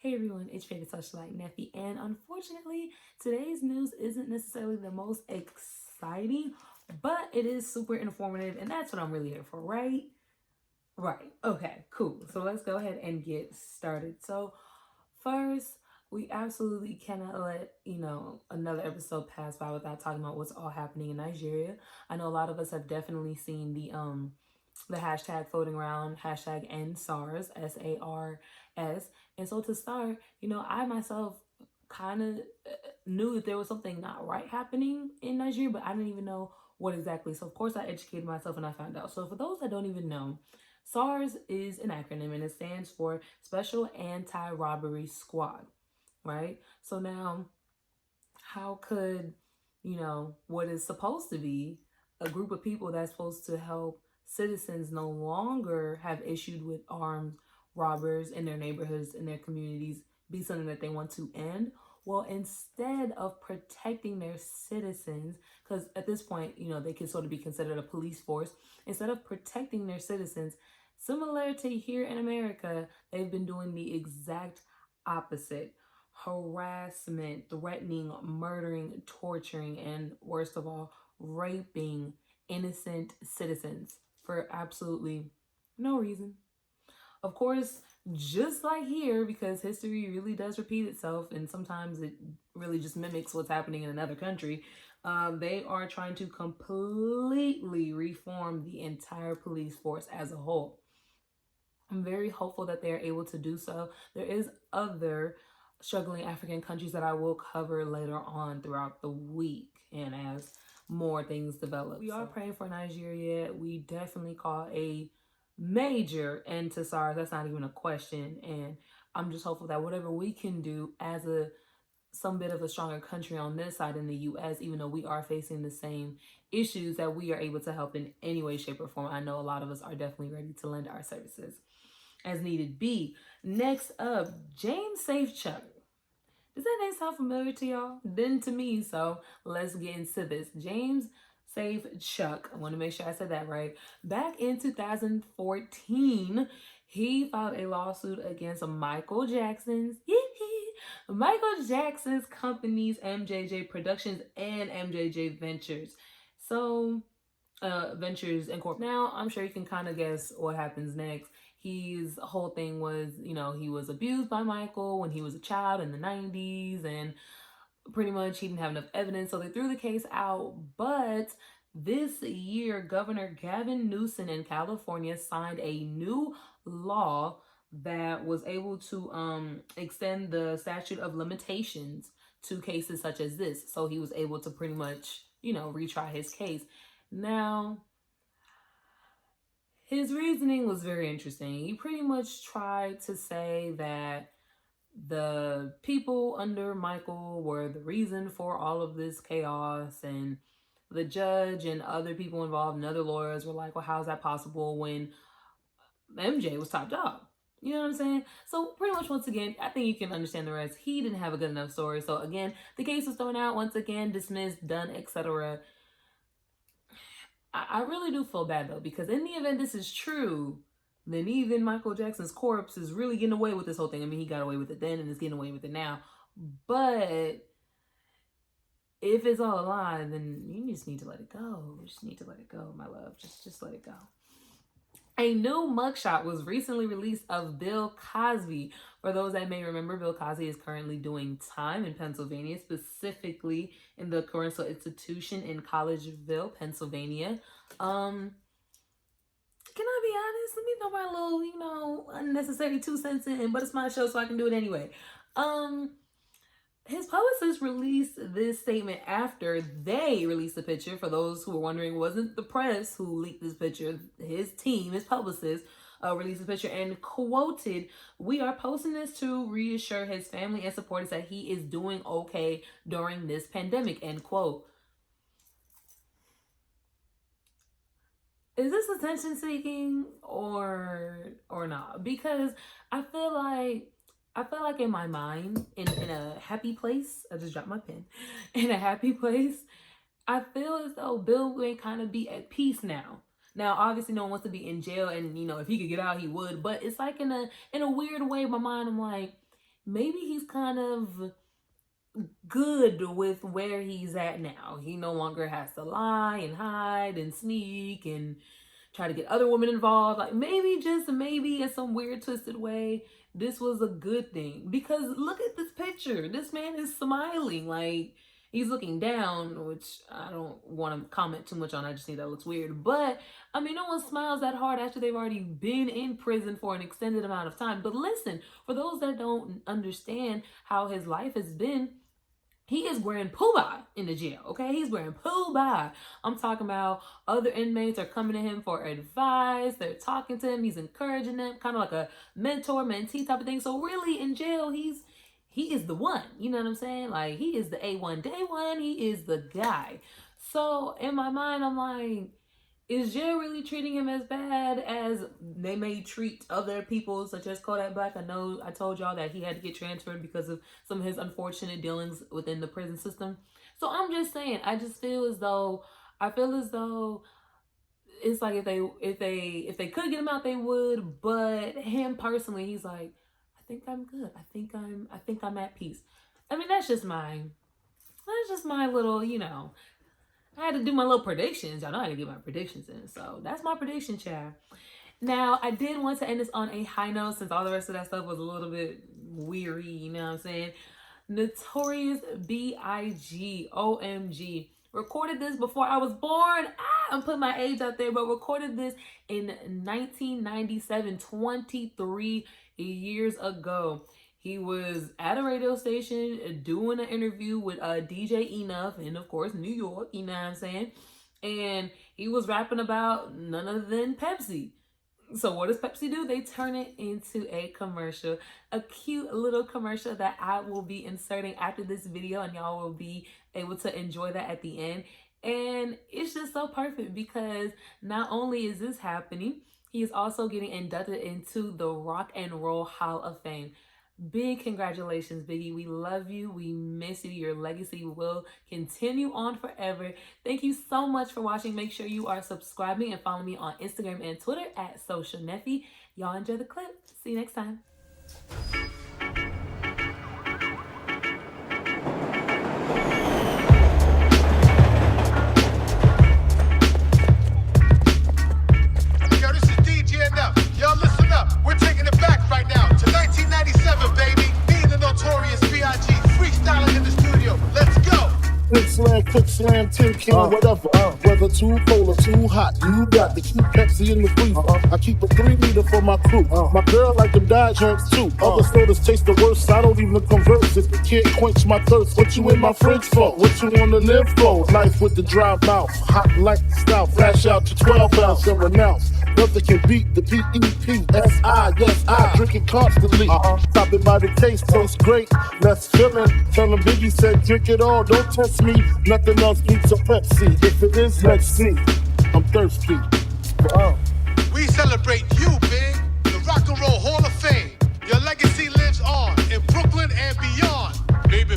Hey everyone, it's your favorite SocialNeffy, and unfortunately, today's news isn't necessarily the most exciting, but it is super informative, and that's what I'm really here for, right? Right. Okay, cool. So let's go ahead and get started. So, first, we absolutely cannot let, another episode pass by without talking about what's all happening in Nigeria. I know a lot of us have definitely seen the hashtag floating around, hashtag end SARS, SARS. And so to start, I myself kind of knew that there was something not right happening in Nigeria, but I didn't even know what exactly. So of course I educated myself and I found out. So for those that don't even know, SARS is an acronym and it stands for Special Anti-Robbery Squad, right? So now how could, what is supposed to be a group of people that's supposed to help citizens no longer have issued with armed robbers in their neighborhoods, in their communities, be something that they want to end? Well, instead of protecting their citizens, because at this point, they can sort of be considered a police force, instead of protecting their citizens, similar to here in America, they've been doing the exact opposite: harassment, threatening, murdering, torturing, and worst of all, raping innocent citizens for absolutely no reason. Of course, just like here, because history really does repeat itself and sometimes it really just mimics what's happening in another country, they are trying to completely reform the entire police force as a whole. I'm very hopeful that they're able to do so. There is other struggling African countries that I will cover later on throughout the week and as more things develop. We are praying for Nigeria. We definitely call a major end to SARS. That's not even a question. And I'm just hopeful that whatever we can do as some bit of a stronger country on this side in the US, even though we are facing the same issues, that we are able to help in any way, shape, or form. I know a lot of us are definitely ready to lend our services as needed be. Next up, James Safechuck. Does that name sound familiar to y'all? Then to me, so let's get into this. James Safechuck, I want to make sure I said that right. Back in 2014, he filed a lawsuit against Michael Jackson's companies, MJJ Productions and MJJ Ventures. So, Ventures Incorporated. Now, I'm sure you can kind of guess what happens next. His whole thing was, he was abused by Michael when he was a child in the 90s, and pretty much he didn't have enough evidence, so they threw the case out. But this year, Governor Gavin Newsom in California signed a new law that was able to extend the statute of limitations to cases such as this. So he was able to pretty much, retry his case. Now, his reasoning was very interesting. He pretty much tried to say that the people under Michael were the reason for all of this chaos, and the judge and other people involved and other lawyers were like, well, how's that possible when MJ was top dog? You know what I'm saying? So pretty much, once again, I think you can understand the rest. He didn't have a good enough story. So again, the case was thrown out, once again, dismissed, done, etc. I really do feel bad though, because in the event this is true, then even Michael Jackson's corpse is really getting away with this whole thing. I mean, he got away with it then and is getting away with it now. But if it's all a lie, then you just need to let it go. You just need to let it go, my love. Just let it go. A new mugshot was recently released of Bill Cosby. For those that may remember, Bill Cosby is currently doing time in Pennsylvania, specifically in the Correctional Institution in Collegeville, Pennsylvania. Can I be honest? Let me throw my little, unnecessary 2 cents in, but it's my show, so I can do it anyway. His publicist released this statement after they released the picture. For those who were wondering, it wasn't the press who leaked this picture. His team, his publicist, released the picture and quoted, "We are posting this to reassure his family and supporters that he is doing okay during this pandemic," end quote. Is this attention seeking or not? Because I feel like in my mind, in a happy place, I just dropped my pen. In a happy place, I feel as though Bill may kind of be at peace now. Now, obviously, no one wants to be in jail, and if he could get out, he would. But it's like in a weird way, in my mind, I'm like, maybe he's kind of good with where he's at now. He no longer has to lie and hide and sneak and try to get other women involved. Like maybe, just maybe, in some weird twisted way, this was a good thing. Because look at this picture. This man is smiling. Like he's looking down, which I don't want to comment too much on. I just think that looks weird. But I mean, no one smiles that hard after they've already been in prison for an extended amount of time. But listen, for those that don't understand how his life has been, he is wearing poobah in the jail, okay? He's wearing poobah. I'm talking about other inmates are coming to him for advice. They're talking to him. He's encouraging them, kind of like a mentor, mentee type of thing. So really, in jail, he is the one. You know what I'm saying? Like, he is the A1 day one. He is the guy. So in my mind, I'm like, is jail really treating him as bad as they may treat other people, such as Kodak Black? I know I told y'all that he had to get transferred because of some of his unfortunate dealings within the prison system. So I'm just saying, I feel as though it's like if they could get him out, they would. But him personally, he's like, I think I'm good. I think I'm at peace. I mean, that's just my little, I had to do my little predictions. Y'all know I had to get my predictions in. So that's my prediction, child. Now, I did want to end this on a high note since all the rest of that stuff was a little bit weary, you know what I'm saying? Notorious B.I.G. OMG. Recorded this before I was born. I'm putting my age out there, but recorded this in 1997, 23 years ago. He was at a radio station doing an interview with DJ Enough in, of course, New York, you know what I'm saying? And he was rapping about none other than Pepsi. So what does Pepsi do? They turn it into a commercial, a cute little commercial that I will be inserting after this video, and y'all will be able to enjoy that at the end. And it's just so perfect because not only is this happening, he is also getting inducted into the Rock and Roll Hall of Fame. Big congratulations, Biggie. We love you. We miss you. Your legacy will continue on forever. Thank you so much for watching. Make sure you are subscribing and follow me on Instagram and Twitter at SocialNeffy. Y'all enjoy the clip. See you next time. Yo, this is DJ Enough. Y'all listen up. We're taking it back right now to 1997, baby. Me and the notorious B.I.G. freestyling in the studio. Let's go. Quick slam, tin can, whatever. Whether too cold or too hot, you got to keep Pepsi in the freezer. I keep a 3 liter for my crew. My girl like them diet drinks too. Other sodas taste the worst. I don't even converse if you can't quench my thirst. What you in my fridge for? What you wanna live for? Life with the dry mouth, hot like the stout. Flash out to 12 ounce and renounce. Nothing can beat the P-E-P-S-I. Yes, I drink it constantly. Stop it by the taste, tastes great. Let's fill it. Tell them Biggie said drink it all. Don't test me. Nothing else beats a Pepsi. If it is, let's see. I'm thirsty. We celebrate you, Big. The Rock and Roll Hall of Fame. Your legacy lives on in Brooklyn and beyond. Baby,